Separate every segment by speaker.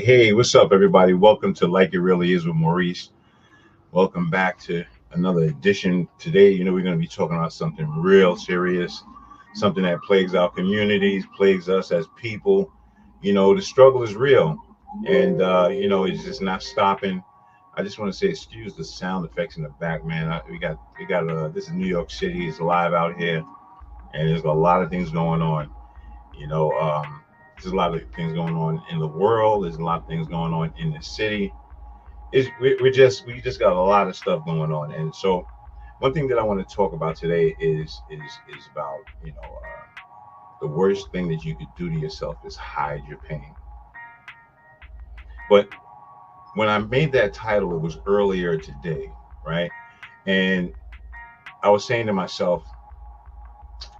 Speaker 1: Hey, what's up, everybody? Welcome to Like It Really Is with Maurice. Welcome back to another edition. Today, we're going to be talking about something real serious, something that plagues our communities, plagues us as people. The struggle is real, and, it's just not stopping. I just want to say, excuse the sound effects in the back, man. We got, this is New York City. It's live out here, and there's a lot of things going on. There's a lot of things going on in the world. There's a lot of things going on in the city. We just got a lot of stuff going on. And so, one thing that I want to talk about today is about the worst thing that you could do to yourself is hide your pain. But when I made that title, it was earlier today, right? And I was saying to myself,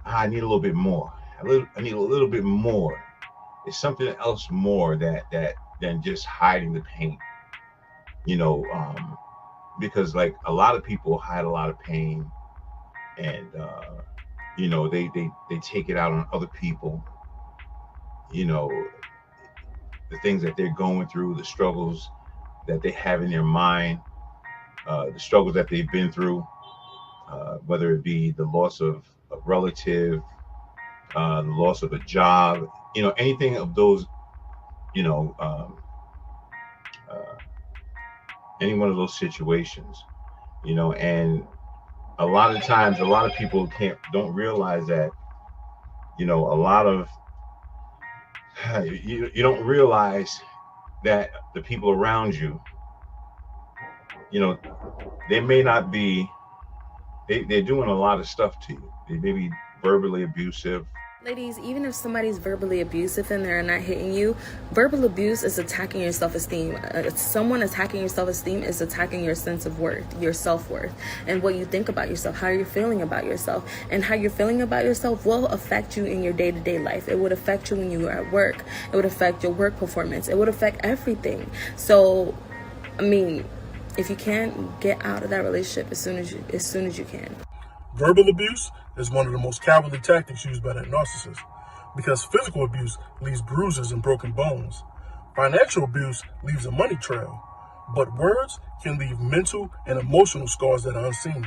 Speaker 1: I need a little bit more. I need a little bit more. It's something else more than just hiding the pain, because like a lot of people hide a lot of pain, and they take it out on other people. The things that they're going through, the struggles that they have in their mind, the struggles that they've been through, whether it be the loss of a relative, the loss of a job. Anything of those, any one of those situations, and a lot of times, a lot of people don't realize that, a lot of, you don't realize that the people around you, they may not be, they're doing a lot of stuff to you. They may be verbally abusive.
Speaker 2: Ladies, even if somebody's verbally abusive and they're not hitting you, verbal abuse is attacking your self-esteem. Someone attacking your self-esteem is attacking your sense of worth, your self-worth, and what you think about yourself, how you're feeling about yourself. And how you're feeling about yourself will affect you in your day-to-day life. It would affect you when you are at work. It would affect your work performance. It would affect everything. So, if you can, get out of that relationship as soon as you can.
Speaker 3: Verbal abuse is one of the most cowardly tactics used by that narcissist, because physical abuse leaves bruises and broken bones. Financial abuse leaves a money trail, but words can leave mental and emotional scars that are unseen,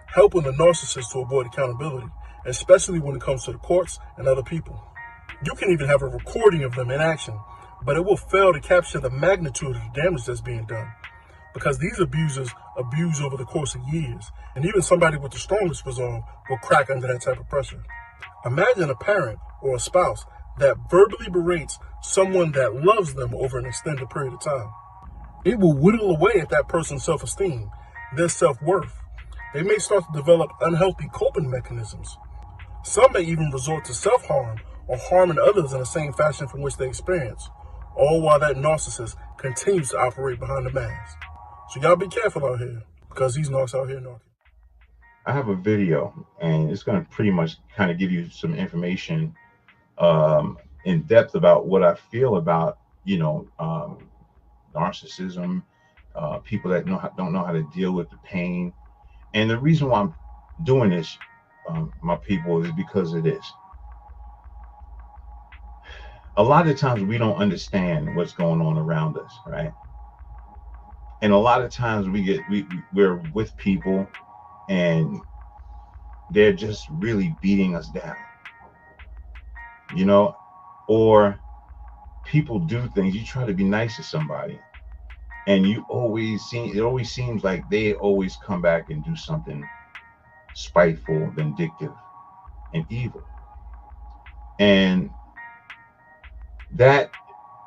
Speaker 3: helping the narcissist to avoid accountability, especially when it comes to the courts and other people. You can even have a recording of them in action, but it will fail to capture the magnitude of the damage that's being done, because these abusers abuse over the course of years, and even somebody with the strongest resolve will crack under that type of pressure. Imagine a parent or a spouse that verbally berates someone that loves them over an extended period of time. It will whittle away at that person's self-esteem, their self-worth. They may start to develop unhealthy coping mechanisms. Some may even resort to self-harm or harming others in the same fashion from which they experience, all while that narcissist continues to operate behind the mask. So y'all be careful out here, because these narcs out here narking.
Speaker 1: I have a video, and it's going to pretty much kind of give you some information in depth about what I feel about, narcissism, people that don't know how to deal with the pain. And the reason why I'm doing this, my people, is because of this. A lot of times we don't understand what's going on around us, right? And a lot of times we're with people and they're just really beating us down, or people do things. You try to be nice to somebody, and it always seems like they always come back and do something spiteful, vindictive, and evil. And that,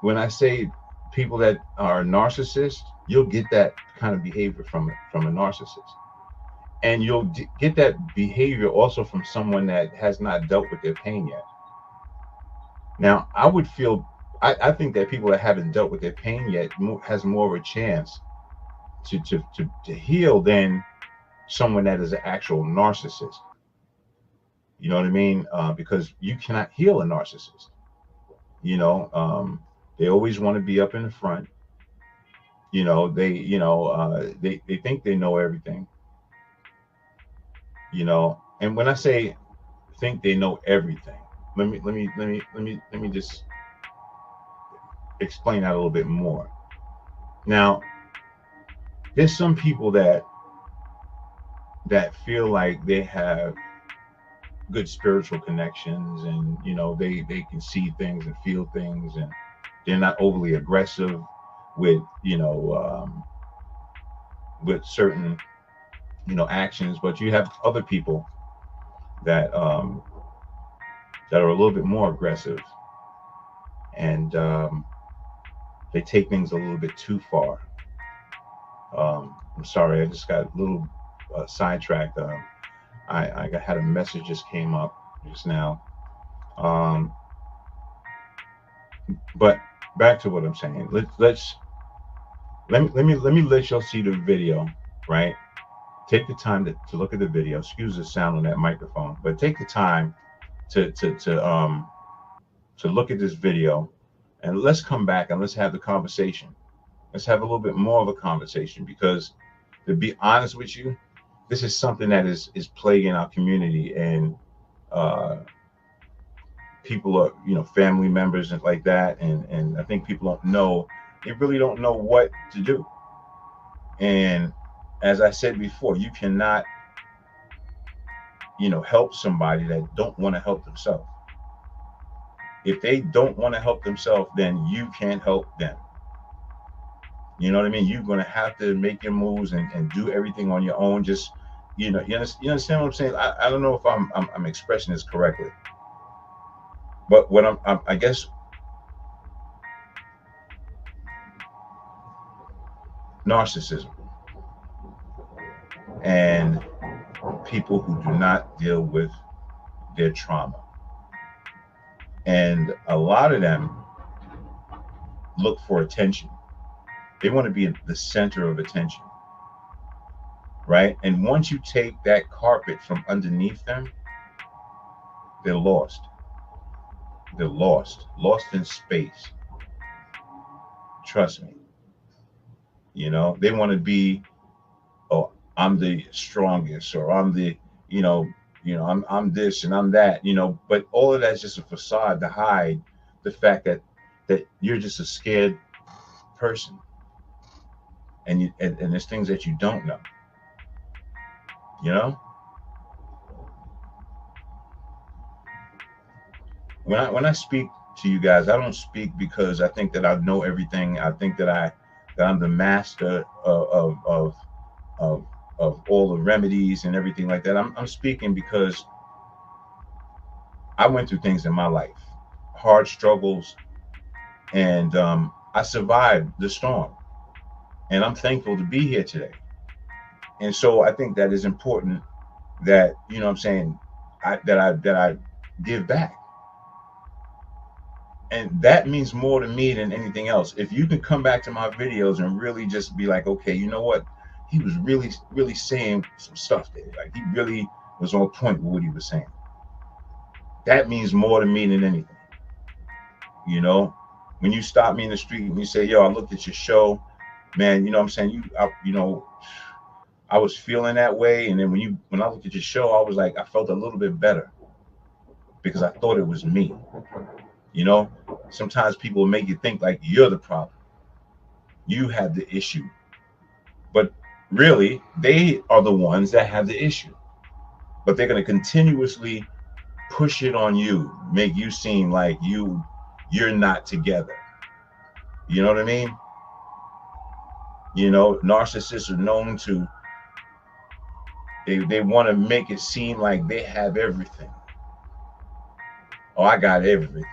Speaker 1: when I say people that are narcissists, you'll get that kind of behavior from a narcissist. And you'll get that behavior also from someone that has not dealt with their pain yet. Now, I think that people that haven't dealt with their pain yet has more of a chance to heal than someone that is an actual narcissist. You know what I mean? Because you cannot heal a narcissist. You know, they always want to be up in the front. They think they know everything. And when I say think they know everything, let me just explain that a little bit more. Now, there's some people that feel like they have good spiritual connections, and they can see things and feel things, and they're not overly aggressive with with certain actions. But you have other people that are a little bit more aggressive, and they take things a little bit too far. I'm sorry, I just got a little sidetracked. I had a message just came up just now. Um, but back to what I'm saying. Let me let y'all see the video, right? Take the time to look at the video. Excuse the sound on that microphone, but take the time to look at this video, and let's come back and let's have the conversation. Let's have a little bit more of a conversation, because to be honest with you, this is something that is plaguing our community, and uh, people are, family members and like that, and I think people don't know. They really don't know what to do. And as I said before, you cannot, help somebody that don't want to help themselves. If they don't want to help themselves, then you can't help them. You know what I mean? You're going to have to make your moves and do everything on your own. Just, you understand what I'm saying? I don't know if I'm expressing this correctly, but what I guess narcissism and people who do not deal with their trauma. And a lot of them look for attention. They want to be the center of attention, right? And once you take that carpet from underneath them, they're lost. They're lost in space. Trust me. They want to be, oh, I'm the strongest, or I'm the, I'm this and I'm that, but all of that's just a facade to hide the fact that you're just a scared person, and there's things that you don't know. You know, when I speak to you guys, I don't speak because I think that I know everything. I think that I'm the master of of all the remedies and everything like that. I'm speaking because I went through things in my life, hard struggles, and I survived the storm, and I'm thankful to be here today. And so I think that is important, that what I'm saying, that I give back, and that means more to me than anything else. If you can come back to my videos and really just be like, okay, you know what, he was really saying some stuff there, like he really was on point with what he was saying. That means more to me than anything. When you stop me in the street and you say, yo, I looked at your show, man, what I'm saying, I was feeling that way, and then when I looked at your show, I was like, I felt a little bit better, because I thought it was me. Sometimes people make you think like you're the problem, you have the issue, but really they are the ones that have the issue. But they're going to continuously push it on you, make you seem like you're not together. You know what I mean? Narcissists are known to, they want to make it seem like they have everything. Oh, I got everything.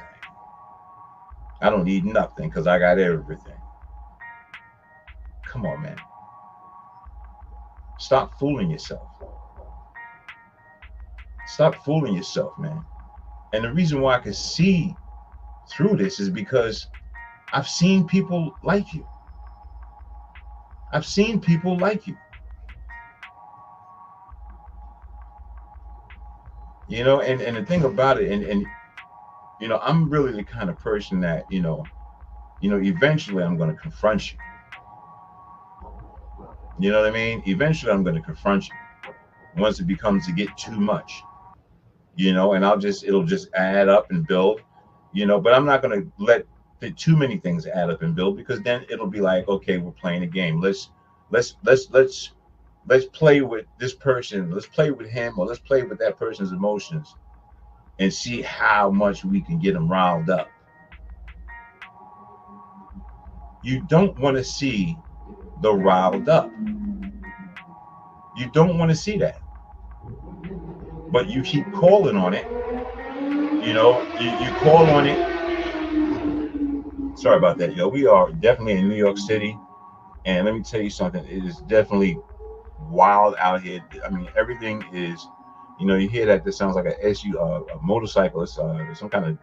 Speaker 1: I don't need nothing because I got everything. come on, man. Stop fooling yourself. Stop fooling yourself, man. And the reason why I can see through this is because I've seen people like you. I've seen people like you. You know, and the thing about it, and you know, I'm really the kind of person that, eventually I'm gonna confront you. You know what I mean? Eventually I'm gonna confront you once it becomes to get too much. And it'll just add up and build, but I'm not going to let too many things add up and build, because then it'll be like, okay, we're playing a game. Let's play with this person. Let's play with him, or let's play with that person's emotions and see how much we can get them riled up. You don't want to see the riled up. You don't want to see that. But you keep calling on it. You call on it. Sorry about that, yo. We are definitely in New York City, and let me tell you something. It is definitely wild out here. I mean, everything is, you hear that. This sounds like a motorcycle. It's some kind of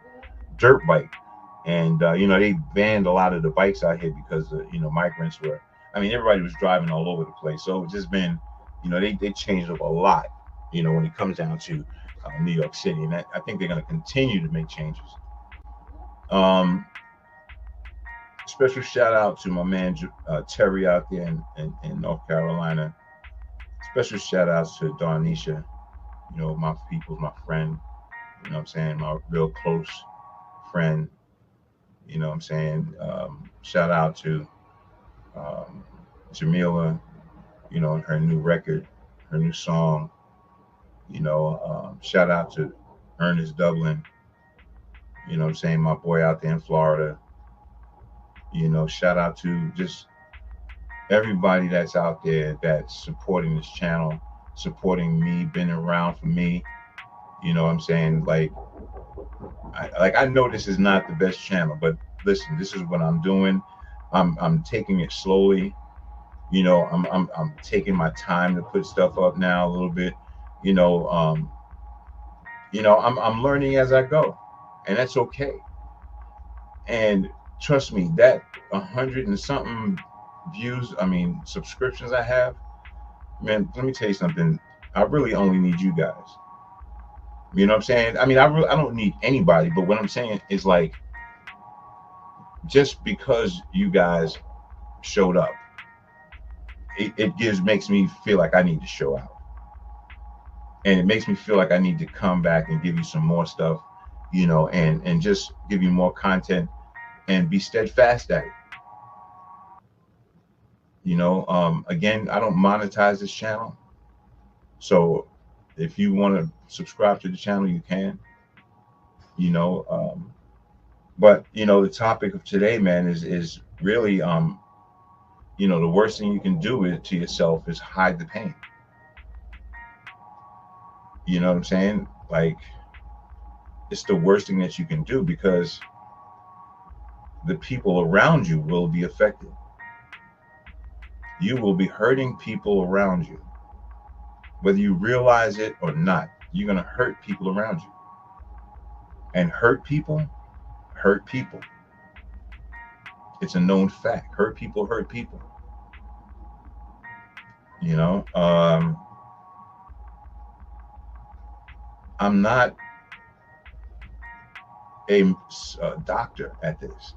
Speaker 1: dirt bike, and they banned a lot of the bikes out here because migrants were. I mean, everybody was driving all over the place. So it's just been, they changed up a lot. When it comes down to New York City, and I think they're going to continue to make changes. Special shout out to my man Terry out there in North Carolina. Special shout outs to Darnisha, my people's my friend. You know what I'm saying? My real close friend. You know what I'm saying? Shout out to Jamila, and her new record, her new song. Shout out to Ernest Dublin. You know what I'm saying? My boy out there in Florida. Shout out to just everybody that's out there that's supporting this channel, supporting me, been around for me. You know what I'm saying? I know this is not the best channel, but listen, this is what I'm doing. I'm taking it slowly. I'm taking my time to put stuff up now a little bit. I'm learning as I go, and that's okay. And trust me, that 100 and something subscriptions I have, man, let me tell you something. I really only need you guys. You know what I'm saying? I mean, I don't need anybody, but what I'm saying is, like, just because you guys showed up, it makes me feel like I need to show out. And it makes me feel like I need to come back and give you some more stuff, and just give you more content and be steadfast at it. Again, I don't monetize this channel. So if you want to subscribe to the channel, you can. But the topic of today, man, is really the worst thing you can do to yourself is hide the pain. You know what I'm saying? Like, it's the worst thing that you can do, because the people around you will be affected. You will be hurting people around you. Whether you realize it or not, you're going to hurt people around you. And hurt people hurt people. It's a known fact. Hurt people hurt people. I'm not a doctor at this.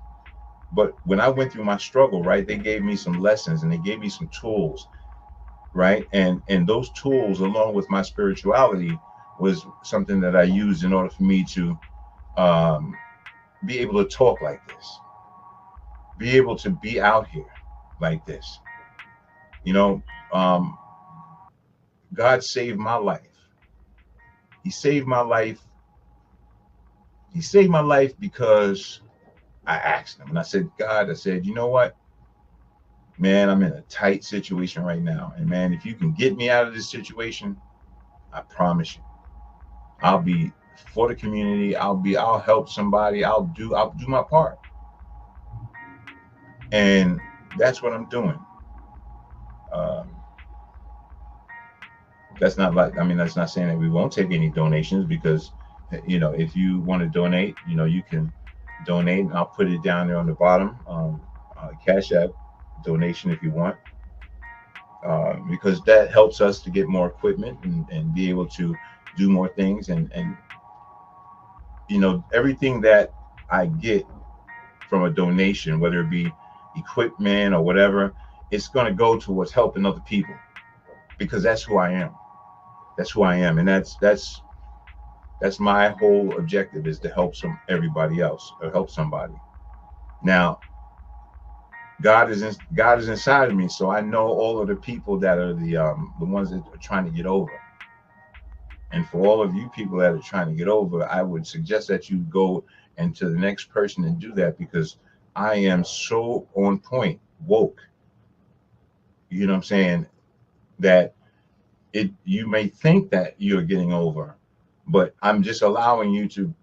Speaker 1: But when I went through my struggle, right, they gave me some lessons and they gave me some tools, right? And those tools, along with my spirituality, was something that I used in order for me to be able to talk like this, be able to be out here like this. God saved my life. He saved my life. He saved my life because I asked him, and I said, God, you know what, man, I'm in a tight situation right now. And man, if you can get me out of this situation, I promise you, I'll be for the community. I'll help somebody. I'll do my part. And that's what I'm doing. That's not like, I mean, that's not saying that we won't take any donations, because, if you want to donate, you can donate, and I'll put it down there on the bottom. Cash App donation if you want, because that helps us to get more equipment, and be able to do more things. And everything that I get from a donation, whether it be equipment or whatever, it's going to go towards helping other people, because that's who I am. That's who I am, and that's my whole objective, is to help everybody else, or help somebody. Now, God is inside of me, so I know all of the people that are the ones that are trying to get over. And for all of you people that are trying to get over, I would suggest that you go and to the next person and do that, because I am so on point woke. You know what I'm saying? That you may think that you're getting over, but I'm just allowing you to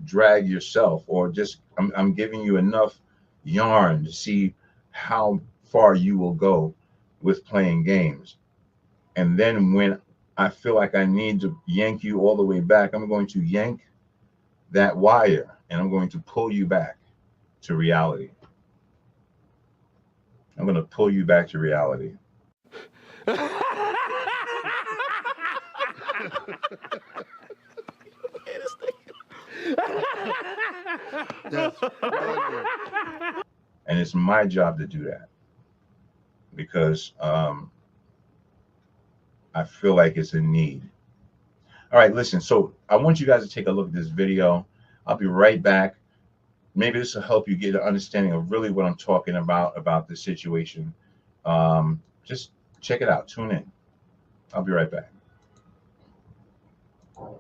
Speaker 1: drag yourself, or just I'm giving you enough yarn to see how far you will go with playing games. And then when I feel like I need to yank you all the way back, I'm going to yank that wire, and I'm going to pull you back to reality. I'm going to pull you back to reality. And it's my job to do that, because I feel like it's a need. All right, listen. So I want you guys to take a look at this video. I'll be right back. Maybe this will help you get an understanding of really what I'm talking about this situation. Just check it out. Tune in. I'll be right back.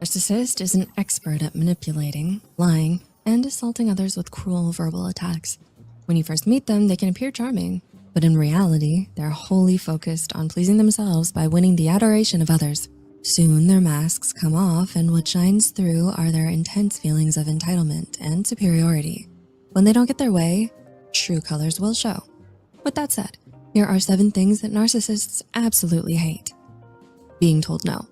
Speaker 4: Narcissist is an expert at manipulating, lying, and assaulting others with cruel verbal attacks. When you first meet them, they can appear charming, but in reality, they're wholly focused on pleasing themselves by winning the adoration of others. Soon, their masks come off, and what shines through are their intense feelings of entitlement and superiority. When they don't get their way, true colors will show. With that said, here are 7 things that narcissists absolutely hate. Being told no.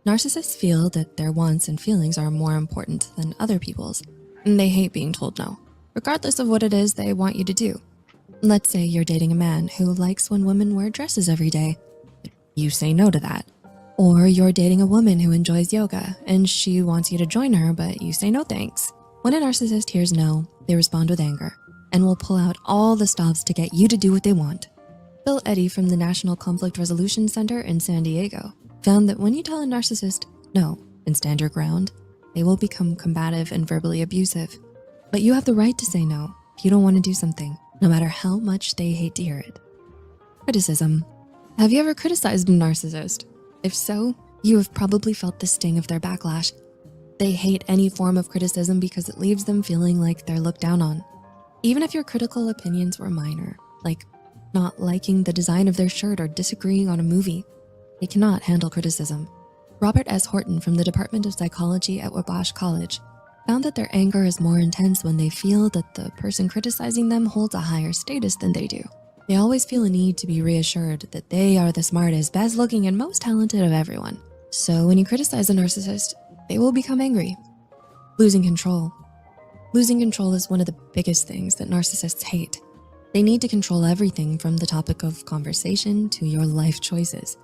Speaker 4: Narcissists feel that their wants and feelings are more important than other people's, and they hate being told no, regardless of what it is they want you to do. Let's say you're dating a man who likes when women wear dresses every day. You say no to that. Or you're dating a woman who enjoys yoga and she wants you to join her, but you say no thanks. When a narcissist hears no, they respond with anger and will pull out all the stops to get you to do what they want. Bill Eddy from the National Conflict Resolution Center in San Diego found that when you tell a narcissist no and stand your ground, they will become combative and verbally abusive. But you have the right to say no if you don't want to do something, no matter how much they hate to hear it. Criticism. Have you ever criticized a narcissist? If so, you have probably felt the sting of their backlash. They hate any form of criticism because it leaves them feeling like they're looked down on. Even if your critical opinions were minor, like not liking the design of their shirt or disagreeing on a movie, they cannot handle criticism. Robert S. Horton from the Department of Psychology at Wabash College found that their anger is more intense when they feel that the person criticizing them holds a higher status than they do. They always feel a need to be reassured that they are the smartest, best looking, and most talented of everyone. So when you criticize a narcissist, they will become angry. Losing control. Losing control is one of the biggest things that narcissists hate. They need to control everything from the topic of conversation to your life choices.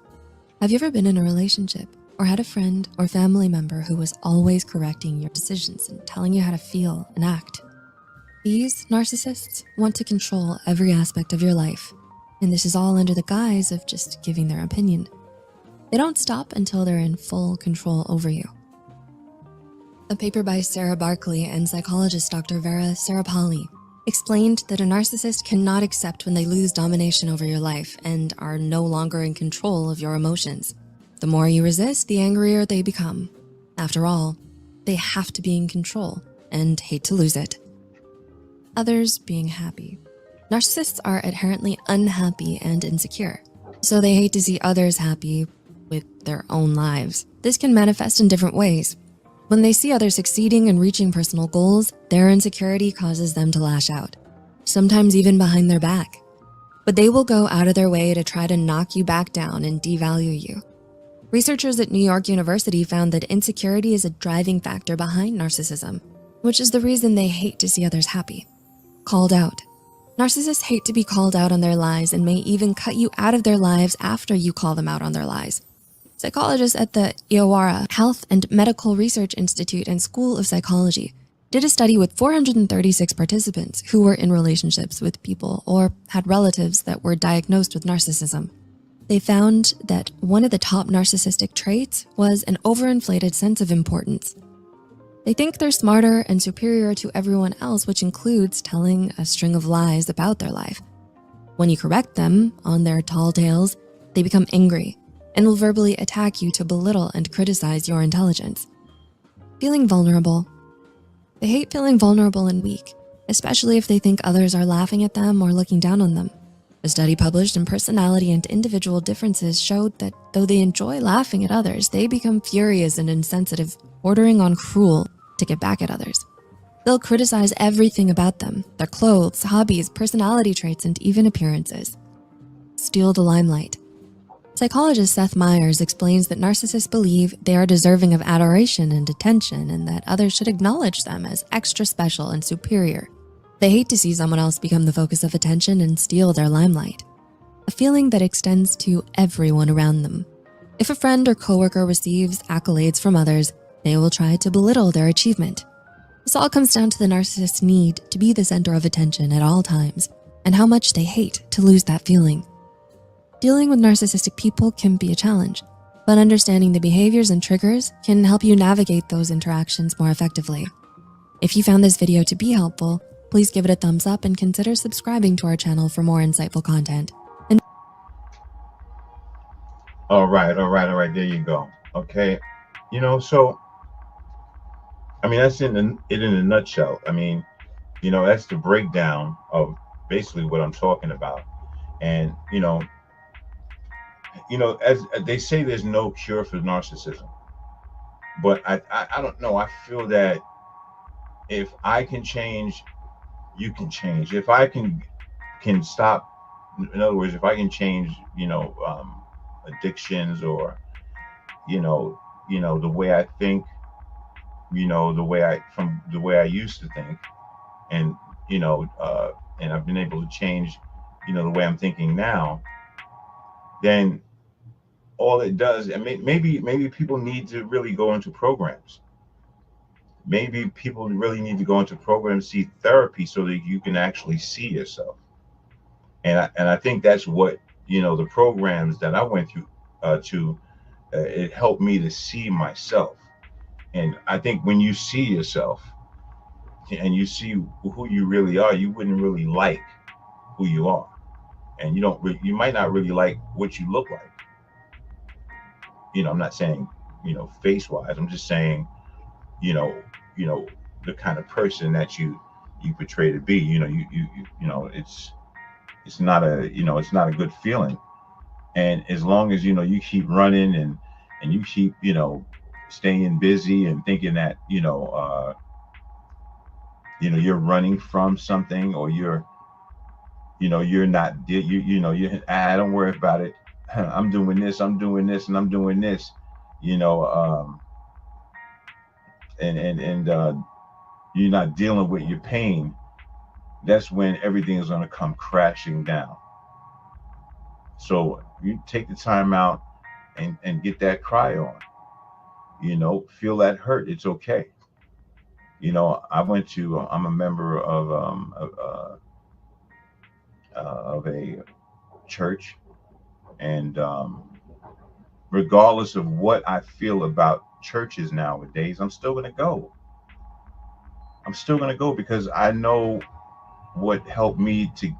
Speaker 4: Have you ever been in a relationship or had a friend or family member who was always correcting your decisions and telling you how to feel and act? These narcissists want to control every aspect of your life, and this is all under the guise of just giving their opinion. They don't stop until they're in full control over you. A paper by Sarah Barkley and psychologist Dr. Vera Sarapalli explained that a narcissist cannot accept when they lose domination over your life and are no longer in control of your emotions. The more you resist, the angrier they become. After all, they have to be in control and hate to lose it. Others being happy. Narcissists are inherently unhappy and insecure, so they hate to see others happy with their own lives. This can manifest in different ways. When they see others succeeding and reaching personal goals, their insecurity causes them to lash out, sometimes even behind their back. But they will go out of their way to try to knock you back down and devalue you. Researchers at New York University found that insecurity is a driving factor behind narcissism, which is the reason they hate to see others happy. Called out. Narcissists hate to be called out on their lies and may even cut you out of their lives after you call them out on their lies. Psychologists at the Iowara Health and Medical Research Institute and School of Psychology did a study with 436 participants who were in relationships with people or had relatives that were diagnosed with narcissism. They found that one of the top narcissistic traits was an overinflated sense of importance. They think they're smarter and superior to everyone else, which includes telling a string of lies about their life. When you correct them on their tall tales, they become angry and will verbally attack you to belittle and criticize your intelligence. Feeling vulnerable. They hate feeling vulnerable and weak, especially if they think others are laughing at them or looking down on them. A study published in Personality and Individual Differences showed that though they enjoy laughing at others, they become furious and insensitive, bordering on cruel to get back at others. They'll criticize everything about them, their clothes, hobbies, personality traits, and even appearances. Steal the limelight. Psychologist Seth Meyers explains that narcissists believe they are deserving of adoration and attention and that others should acknowledge them as extra special and superior. They hate to see someone else become the focus of attention and steal their limelight, a feeling that extends to everyone around them. If a friend or coworker receives accolades from others, they will try to belittle their achievement. This all comes down to the narcissist's need to be the center of attention at all times and how much they hate to lose that feeling. Dealing with narcissistic people can be a challenge, but understanding the behaviors and triggers can help you navigate those interactions more effectively. If you found this video to be helpful, please give it a thumbs up and consider subscribing to our channel for more insightful content.
Speaker 1: All right. There you go. Okay. So, I mean, that's it in a nutshell. I mean, that's the breakdown of basically what I'm talking about. And, as they say, there's no cure for narcissism. But I don't know. I feel that if I can change, you can change. If I can stop, in other words, if I can change, addictions or, the way I think, from the way I used to think, and and I've been able to change, the way I'm thinking now, then all it does, and maybe people need to really go into programs. Maybe people really need to go into programs, see therapy, so that you can actually see yourself. And I think that's what the programs that I went through it helped me to see myself. And I think when you see yourself and you see who you really are, you wouldn't really like who you are, and you might not really like what you look like. I'm not saying face wise. I'm just saying the kind of person that you portray to be. It's not a good feeling. And as long as you keep running and you keep staying busy and thinking that you're running from something, or you're not, don't worry about it. I'm doing this, and I'm doing this, and you're not dealing with your pain. That's when everything is going to come crashing down. So you take the time out and get that cry on, feel that hurt. It's okay. I'm a member of a church, and regardless of what I feel about churches nowadays, I'm still going to go. Because I know what helped me to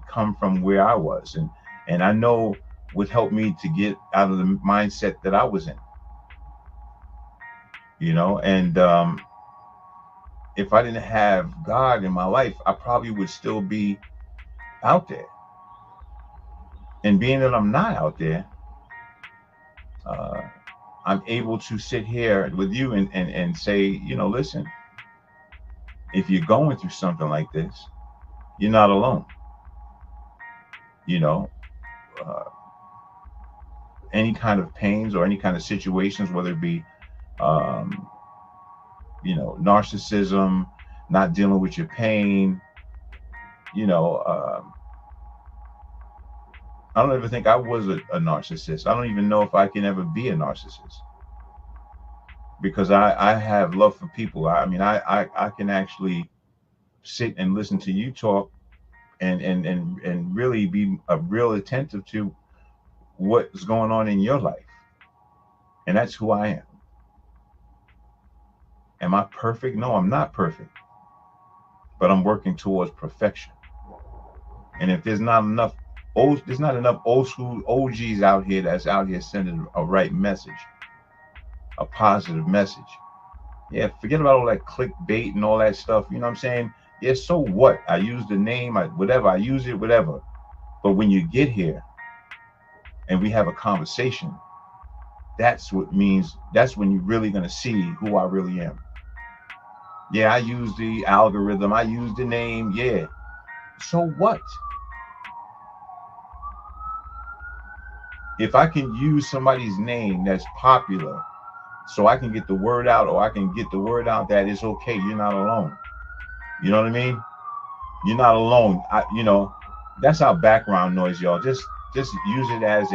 Speaker 1: come from where I was, and I know what helped me to get out of the mindset that I was in. And if I didn't have God in my life, I probably would still be out there. And being that I'm not out there, I'm able to sit here with you and say, listen, if you're going through something like this, you're not alone. any kind of pains or any kind of situations, whether it be, um, narcissism, not dealing with your pain, you know, I don't ever think I was a narcissist. I don't even know if I can ever be a narcissist because I have love for people. I can actually sit and listen to you talk and really be real attentive to what's going on in your life. And that's who I am. Am I perfect? No, I'm not perfect. But I'm working towards perfection. And if there's not enough old school OGs out here that's out here sending a right message, a positive message. Yeah, forget about all that clickbait and all that stuff. You know what I'm saying? Yeah, so what? I use the name, whatever. I use it, whatever. But when you get here and we have a conversation, that's when you're really going to see who I really am. Yeah, I use the algorithm. I use the name. Yeah. So what? If I can use somebody's name that's popular so I can get the word out, or I can get the word out that it's okay, you're not alone. You know what I mean? You're not alone. That's our background noise, y'all. Just use it as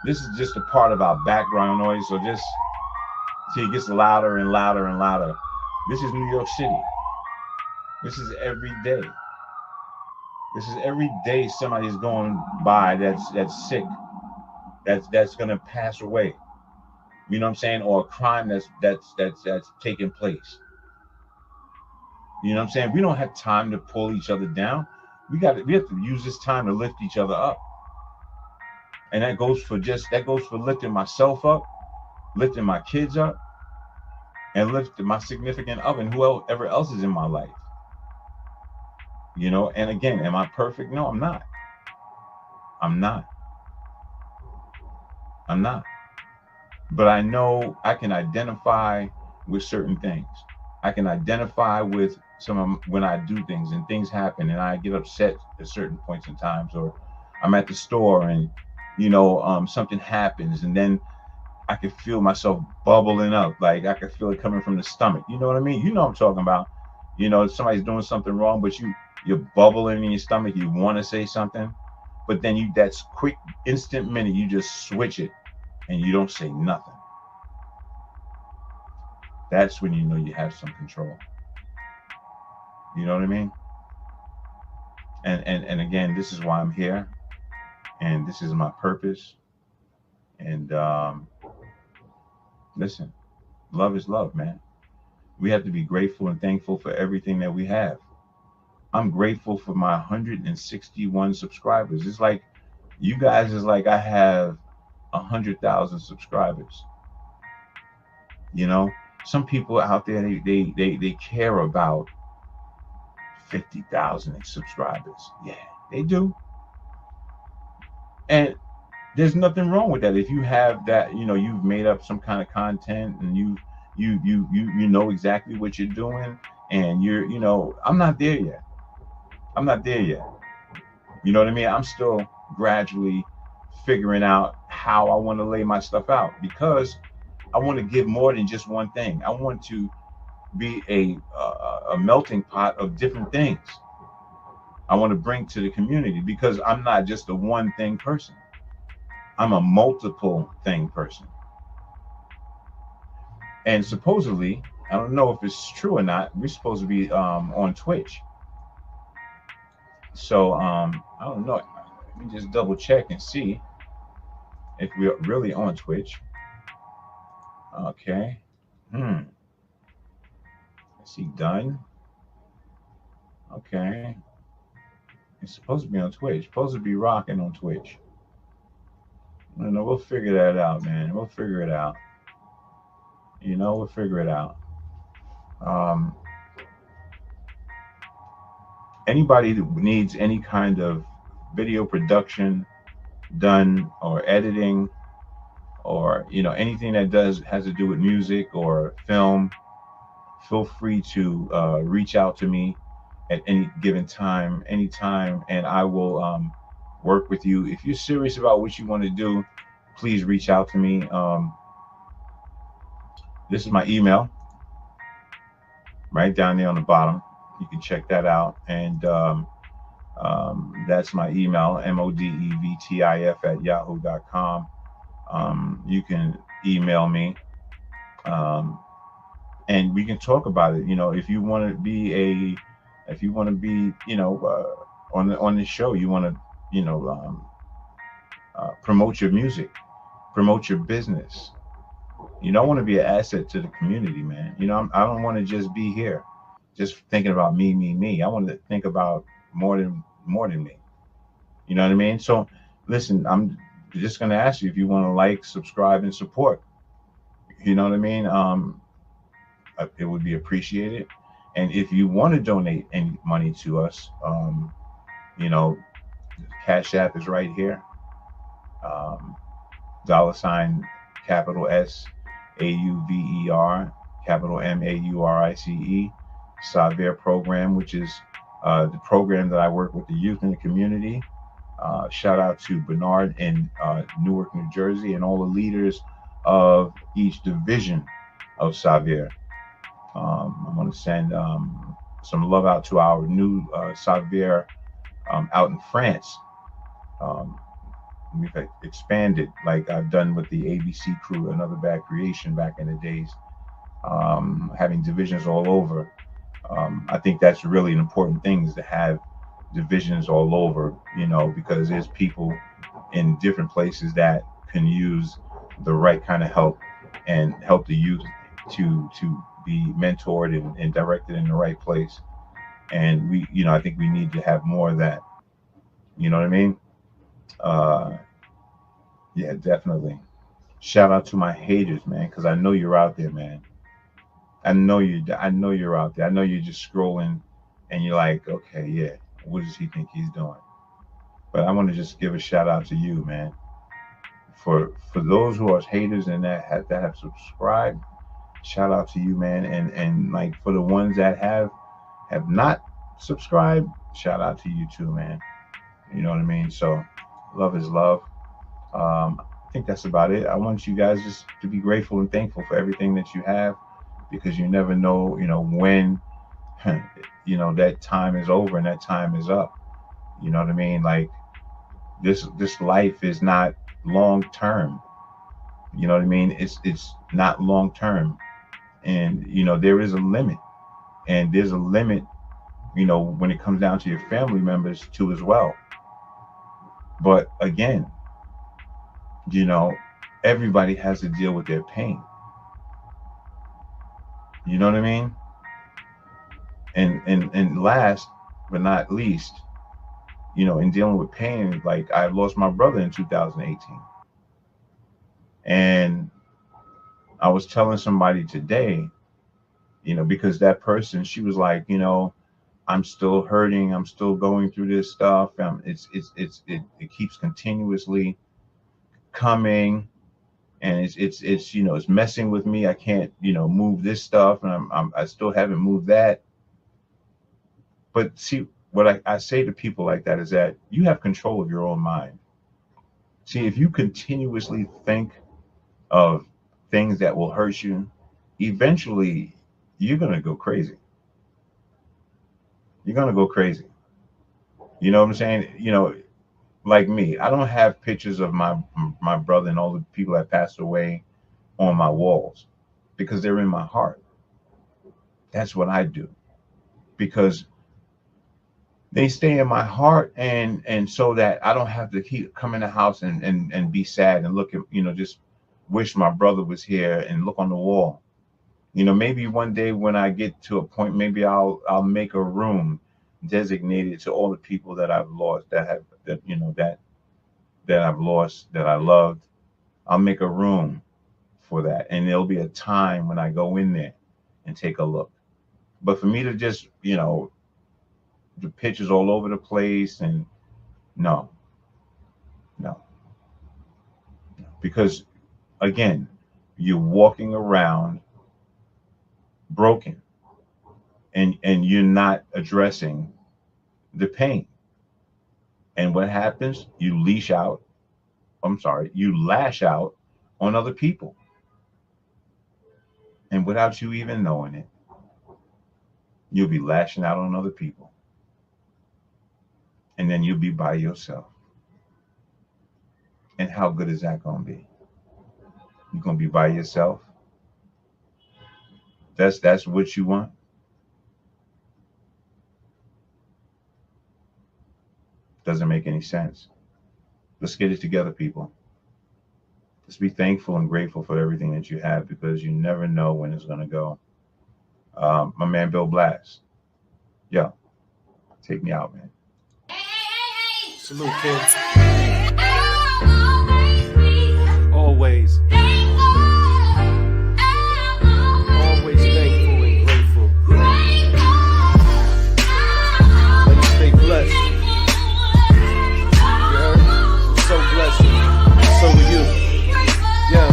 Speaker 1: this is just a part of our background noise. So just see, it gets louder and louder and louder. This is New York City. This is every day. This is every day somebody's going by that's sick, that's gonna pass away. You know what I'm saying? Or a crime that's taking place. You know what I'm saying? We don't have time to pull each other down. We have to use this time to lift each other up. And that goes for lifting myself up, lifting my kids up, and lifting my significant other and whoever else is in my life. And again, am I perfect? No, I'm not. I'm not. I'm not. But I know I can identify with certain things. I can identify with when I do things and things happen and I get upset at certain points in times, or I'm at the store and something happens and then I can feel myself bubbling up, like I can feel it coming from the stomach. You know what I mean? You know what I'm talking about. Somebody's doing something wrong, but you're bubbling in your stomach. You want to say something, but then that's quick, instant minute. You just switch it and you don't say nothing. That's when you know you have some control. You know what I mean? And again, this is why I'm here, and this is my purpose. And listen, love is love, man. We have to be grateful and thankful for everything that we have. I'm grateful for my 161 subscribers. It's like you guys is like I have 100,000 subscribers. Some people out there they care about 50,000 subscribers. Yeah, they do. And there's nothing wrong with that. If you have that, you've made up some kind of content and you know exactly what you're doing, and I'm not there yet. I'm not there yet. You know what I mean? I'm still gradually figuring out how I want to lay my stuff out, because I want to give more than just one thing. I want to be a melting pot of different things I want to bring to the community, because I'm not just a one thing person. I'm a multiple thing person. And supposedly, I don't know if it's true or not, we're supposed to be on Twitch. So I don't know. Let me just double check and see if we're really on Twitch. Okay. Let's see, done. Okay. It's supposed to be on Twitch. Supposed to be rocking on Twitch. I don't know. We'll figure that out, man. We'll figure it out. We'll figure it out. Anybody that needs any kind of video production done, or editing, or anything that has to do with music or film, feel free to reach out to me at any given time, anytime, and I will work with you. If you're serious about what you want to do, please reach out to me. This is my email right down there on the bottom. You can check that out. And that's my email, modevtif@yahoo.com. You can email me, um, and we can talk about it. If you want to be on the show, you want to, promote your music, promote your business. I want to be an asset to the community, man. I don't want to just be here, just thinking about me, me, me. I want to think about more than me. You know what I mean? So, listen, I'm just gonna ask you if you want to like, subscribe, and support. You know what I mean? It would be appreciated. And if you want to donate any money to us, you know, Cash App is right here. Um, $ capital SAUVER capital MAURICE Saver program, which is the program that I work with the youth in the community. Shout out to Bernard in Newark, New Jersey, and all the leaders of each division of Saver. I'm going to send some love out to our new Saver out in France. Um, we've expanded like I've done with the ABC crew, Another Bad Creation back in the days, having divisions all over. I think that's really an important thing, is to have divisions all over, because there's people in different places that can use the right kind of help and help the youth to be mentored and directed in the right place. And I think we need to have more of that. You know what I mean? Uh, yeah, definitely. Shout out to my haters, man, because I know you're out there, man. I know you. I know you're out there. I know you're just scrolling, and you're like, okay, yeah, what does he think he's doing? But I want to just give a shout out to you, man. For those who are haters and that have subscribed, shout out to you, man. And like, for the ones that have not subscribed, shout out to you too, man. You know what I mean? So, love is love. I think that's about it. I want you guys just to be grateful and thankful for everything that you have, because you never know, when, that time is over and that time is up. You know what I mean? Like, this life is not long term. You know what I mean? It's not long term, and there is a limit, and there's a limit, when it comes down to your family members too as well. But again, you know, everybody has to deal with their pain. You know what I mean? And last but not least, in dealing with pain, like, I lost my brother in 2018. And I was telling somebody today, because that person, she was like, I'm still hurting. I'm still going through this stuff. It keeps continuously coming, and it's messing with me. I can't, move this stuff, and I still haven't moved that. But see, what I say to people like that is that you have control of your own mind. See, if you continuously think of things that will hurt you, eventually you're going to go crazy. You're going to go crazy. You know what I'm saying? Like me, I don't have pictures of my brother and all the people that passed away on my walls, because they're in my heart. That's what I do, because they stay in my heart, and so that I don't have to keep come in the house and be sad and look at, just wish my brother was here and look on the wall. Maybe one day when I get to a point, maybe I'll make a room designated to all the people that I've lost, that I've lost, that I loved. I'll make a room for that, and there'll be a time when I go in there and take a look. But for me to just, the pictures all over the place, and no, no, because again, you're walking around broken, and you're not addressing the pain. And what happens? You lash out on other people. And without you even knowing it, you'll be lashing out on other people. And then you'll be by yourself. And how good is that going to be? You're going to be by yourself? That's what you want? Doesn't make any sense. Let's get it together, people. Let's be thankful and grateful for everything that you have, because you never know when it's going to go. My man Bill Blacks. Yo, take me out, man.
Speaker 5: Salute, kids. Always. Always thankful and grateful. Let us stay blessed. You heard? I'm so blessed. So are you. Yeah.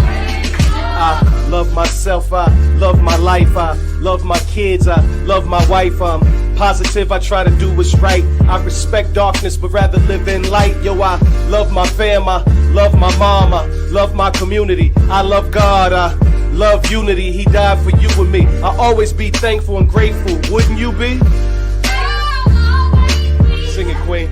Speaker 5: I love myself. I love my life. I love my kids. I love my wife. I'm positive, I try to do what's right. I respect darkness, but rather live in light. Yo, I love my fam, I love my mom, I love my community. I love God, I love unity. He died for you and me. I always be thankful and grateful. Wouldn't you be? Sing it, Queen.